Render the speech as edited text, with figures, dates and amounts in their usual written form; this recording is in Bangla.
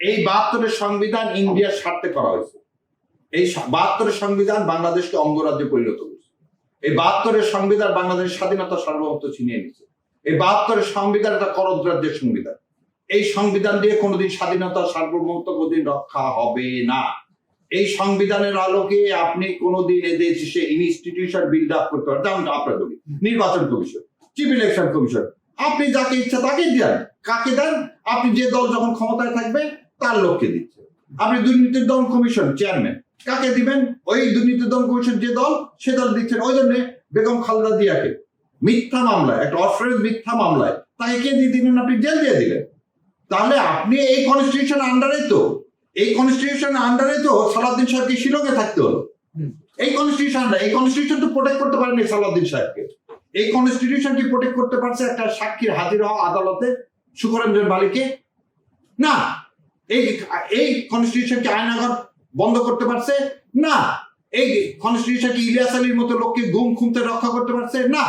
এই 72-এর সংবিধান ইন্ডিয়ার স্বার্থে করা হয়েছে। এই 72-এর সংবিধান বাংলাদেশকে অঙ্গরাজ্যে পরিণত করেছে। এই 72-এর সংবিধান বাংলাদেশের স্বাধীনতা সার্বভৌমত্ব ছিনিয়ে নিয়েছে। এই 72-এর সংবিধান একটা করদ রাজ্যের সংবিধান। এই সংবিধান দিয়ে কোনোদিন স্বাধীনতা সার্বভৌমত্ব কোনোদিন রক্ষা হবে না। এই সংবিধানের আলোকে আপনি কোনোদিন এদেশে ইনস্টিটিউশন বিল্ড আপ করতে পারেন। যেমন আপনার বলি নির্বাচন কমিশন, চিফ ইলেকশন কমিশন, আপনি যাকে ইচ্ছা তাকে দেন। কাকে দেন? আপনি যে দল যখন ক্ষমতায় থাকবে তার লোককে দিচ্ছে। আপনি দুর্নীতির দমন কমিশন চেয়ারম্যান, কাকে দিবেন? ওই দুর্নীতি দমন কমিশন যে দল, সে দল দিচ্ছেন। ওই জন্য বেগম খালেদা জিয়াকে মিথ্যা মামলায়, একটা অস্ট্রেলিয়ান মিথ্যা মামলায় তাকে কে দিয়ে দিলেন? আপনি জেল দিয়ে দিলেন। তাহলে আপনি এই কনস্টিটিউশন আন্ডারে তো, এই কনস্টিটিউশন আন্ডারে তো সালাউদ্দিন সাহেবকে শিলংয়ে থাকতে হলো। এই কনস্টিটিউশন তো প্রোটেক্ট করতে পারেনি সালাউদ্দিন সাহেবকে। এই কনস্টিটিউশন কি প্রোটেক্ট করতে পারছে একটা সাক্ষীর হাজির হওয়া আদালতে সুকরঞ্জন বালিকে? না। এই কনস্টিটিউশন কি আয়নাঘর বন্ধ করতে পারছে? না। এই কনস্টিটিউশন কি ইলিয়াস আলীর মতো লোককে গুম খুমতে রক্ষা করতে পারছে? না।